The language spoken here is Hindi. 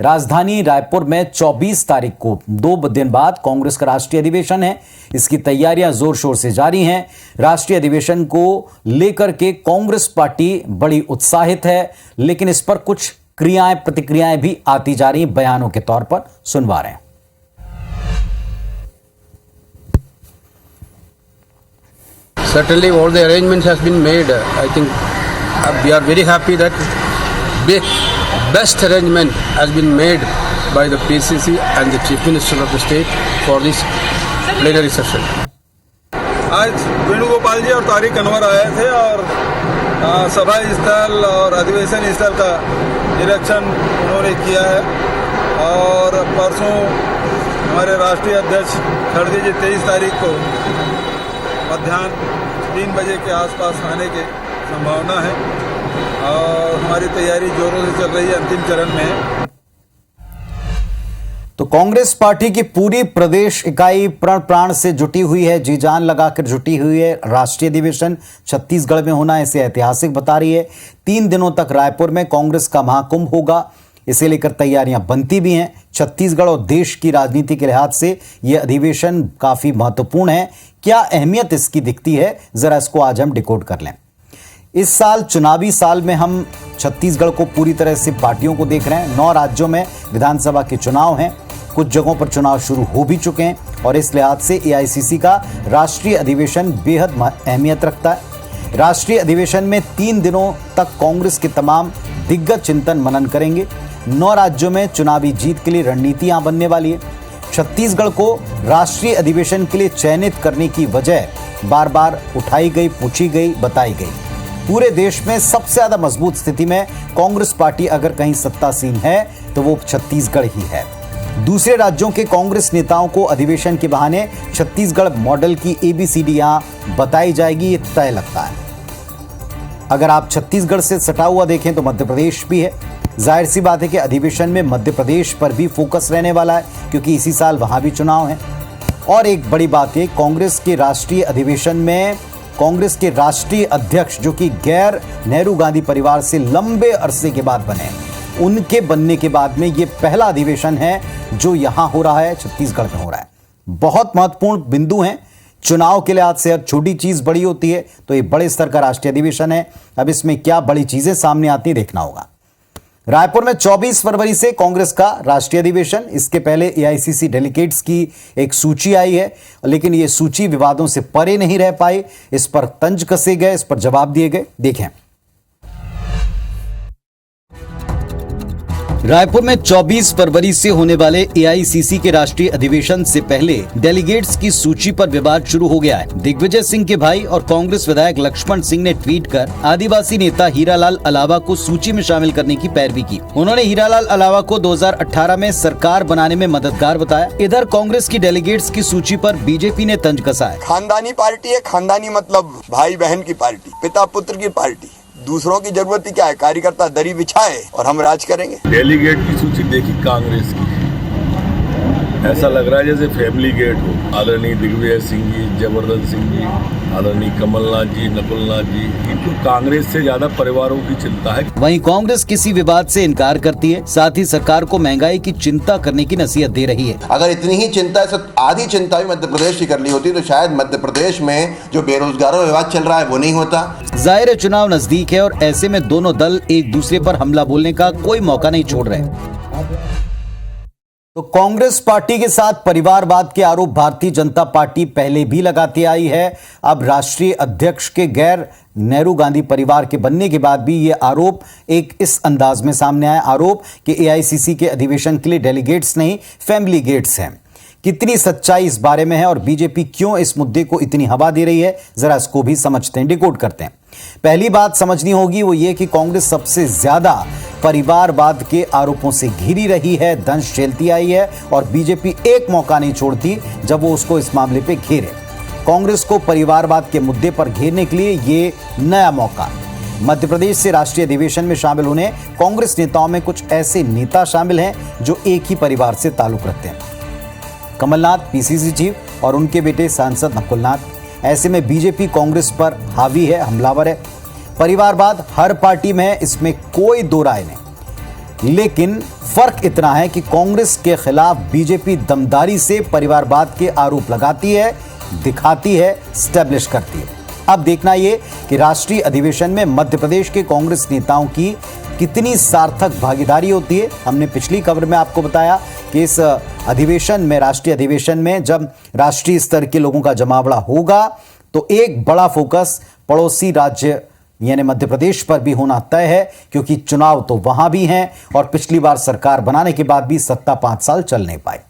राजधानी रायपुर में 24 तारीख को 2 दिन बाद कांग्रेस का राष्ट्रीय अधिवेशन है। इसकी तैयारियां जोर शोर से जारी हैं। राष्ट्रीय अधिवेशन को लेकर के कांग्रेस पार्टी बड़ी उत्साहित है, लेकिन इस पर कुछ क्रियाएं प्रतिक्रियाएं भी आती जा रही, बयानों के तौर पर सुनवा रहे हैं। Certainly all the arrangements has been made. I think we are very happy that best arrangement has been made by the PCC and the Chief Minister of the state for this plenary session. आज वेणुगोपाल जी और तारिक अनवर आए थे और सभा स्थल और अधिवेशन स्थल का निरीक्षण उन्होंने किया है और परसों हमारे राष्ट्रीय अध्यक्ष खड़गे जी 23 तारीख को मध्याह्न 3 बजे के आसपास आने की संभावना है और हमारी तैयारी जोरों से चल रही है, अंतिम चरण में है। तो कांग्रेस पार्टी की पूरी प्रदेश इकाई प्रण प्राण से जुटी हुई है, जी जान लगाकर जुटी हुई है। राष्ट्रीय अधिवेशन छत्तीसगढ़ में होना इसे ऐतिहासिक बता रही है। 3 दिनों तक रायपुर में कांग्रेस का महाकुंभ होगा, इसे लेकर तैयारियां बनती भी हैं। छत्तीसगढ़ और देश की राजनीति के लिहाज से यह अधिवेशन काफी महत्वपूर्ण है। क्या अहमियत इसकी दिखती है, जरा इसको आज हम डिकोड कर लें। इस साल चुनावी साल में हम छत्तीसगढ़ को पूरी तरह से पार्टियों को देख रहे हैं। 9 राज्यों में विधानसभा के चुनाव हैं, कुछ जगहों पर चुनाव शुरू हो भी चुके हैं और इस लिहाज से एआईसीसी का राष्ट्रीय अधिवेशन बेहद अहमियत रखता है। राष्ट्रीय अधिवेशन में 3 दिनों तक कांग्रेस के तमाम दिग्गज चिंतन मनन करेंगे। 9 राज्यों में चुनावी जीत के लिए रणनीतियां बनने वाली है। छत्तीसगढ़ को राष्ट्रीय अधिवेशन के लिए चयनित करने की वजह बार बार उठाई गई, पूछी गई, बताई गई। पूरे देश में सबसे ज्यादा मजबूत स्थिति में कांग्रेस पार्टी अगर कहीं सत्तासीन है तो वो छत्तीसगढ़ ही है। दूसरे राज्यों के कांग्रेस नेताओं को अधिवेशन के बहाने छत्तीसगढ़ मॉडल की ABCD यहां बताई जाएगी, ये तय लगता है। अगर आप छत्तीसगढ़ से सटा हुआ देखें तो मध्य प्रदेश भी है। जाहिर सी बात है कि अधिवेशन में मध्य प्रदेश पर भी फोकस रहने वाला है, क्योंकि इसी साल वहां भी चुनाव है। और एक बड़ी बात है, कांग्रेस के राष्ट्रीय अधिवेशन में कांग्रेस के राष्ट्रीय अध्यक्ष जो कि गैर नेहरू गांधी परिवार से लंबे अरसे के बाद बने, उनके बनने के बाद में ये पहला अधिवेशन है जो यहां हो रहा है, छत्तीसगढ़ में हो रहा है। बहुत महत्वपूर्ण बिंदु हैं। चुनाव के लिहाज से हर छोटी चीज बड़ी होती है, तो ये बड़े स्तर का राष्ट्रीय अधिवेशन है। अब इसमें क्या बड़ी चीजें सामने आती देखना होगा। रायपुर में 24 फरवरी से कांग्रेस का राष्ट्रीय अधिवेशन। इसके पहले एआईसीसी डेलीगेट्स की एक सूची आई है, लेकिन यह सूची विवादों से परे नहीं रह पाई। इस पर तंज कसे गए, इस पर जवाब दिए गए। देखें, रायपुर में 24 फरवरी से होने वाले एआईसीसी के राष्ट्रीय अधिवेशन से पहले डेलीगेट्स की सूची पर विवाद शुरू हो गया है। दिग्विजय सिंह के भाई और कांग्रेस विधायक लक्ष्मण सिंह ने ट्वीट कर आदिवासी नेता हीरालाल अलावा को सूची में शामिल करने की पैरवी की। उन्होंने हीरालाल अलावा को 2018 में सरकार बनाने में मददगार बताया। इधर कांग्रेस की डेलीगेट्स की सूची पर बीजेपी ने तंज कसा है। खानदानी पार्टी है, खानदानी मतलब भाई बहन की पार्टी, पिता पुत्र की पार्टी। दूसरों की जरूरत ही क्या है, कार्यकर्ता दरी बिछाए और हम राज करेंगे। डेलीगेट की सूची देखी कांग्रेस की, ऐसा लग रहा है जैसे फैमिली गेट हो। आदरणीय दिग्विजय सिंह जी, जबरदस्त सिंह जी, आदरणीय कमलनाथ जी, नकुलनाथ जी, इनको कांग्रेस से ज्यादा परिवारों की चिंता है। वहीं कांग्रेस किसी विवाद से इनकार करती है, साथ ही सरकार को महंगाई की चिंता करने की नसीहत दे रही है। अगर इतनी ही चिंता है तो आधी चिंता भी मध्य प्रदेश की करनी होती तो शायद मध्य प्रदेश में जो बेरोजगारों विवाद चल रहा है वो नहीं होता। जाहिर है चुनाव नजदीक है और ऐसे में दोनों दल एक दूसरे पर हमला बोलने का कोई मौका नहीं छोड़ रहे। तो कांग्रेस पार्टी के साथ परिवारवाद के आरोप भारतीय जनता पार्टी पहले भी लगाती आई है। अब राष्ट्रीय अध्यक्ष के गैर नेहरू गांधी परिवार के बनने के बाद भी यह आरोप एक इस अंदाज में सामने आया, आरोप कि एआईसीसी के अधिवेशन के लिए डेलीगेट्स नहीं फैमिली गेट्स हैं। कितनी सच्चाई इस बारे में है और बीजेपी क्यों इस मुद्दे को इतनी हवा दे रही है, जरा इसको भी समझते हैं, डिकोड करते हैं। पहली बात समझनी होगी वो ये कि कांग्रेस सबसे ज्यादा परिवारवाद के आरोपों से घिरी रही है, दंश झेलती आई है और बीजेपी एक मौका नहीं छोड़ती जब वो उसको इस मामले पे घेरे। कांग्रेस को परिवारवाद के मुद्दे पर घेरने के लिए ये नया मौका। मध्य प्रदेश से राष्ट्रीय अधिवेशन में शामिल होने कांग्रेस नेताओं में कुछ ऐसे नेता शामिल हैं जो एक ही परिवार से ताल्लुक रखते हैं। कमलनाथ पीसीसी चीफ और उनके बेटे सांसद नकुलनाथ। ऐसे में बीजेपी कांग्रेस पर हावी है, हमलावर है। परिवारवाद हर पार्टी में है, इसमें कोई दो राय नहीं। लेकिन फर्क इतना है कि कांग्रेस के खिलाफ बीजेपी दमदारी से परिवारवाद के आरोप लगाती है, दिखाती है, स्टैब्लिश करती है। अब देखना यह कि राष्ट्रीय अधिवेशन में मध्य प्रदेश के कांग्रेस नेताओं की कितनी सार्थक भागीदारी होती है। हमने पिछली खबर में आपको बताया कि इस अधिवेशन में, राष्ट्रीय अधिवेशन में जब राष्ट्रीय स्तर के लोगों का जमावड़ा होगा तो एक बड़ा फोकस पड़ोसी राज्य यानी मध्य प्रदेश पर भी होना तय है, क्योंकि चुनाव तो वहां भी हैं और पिछली बार सरकार बनाने के बाद भी सत्ता 5 साल चल नहीं पाई।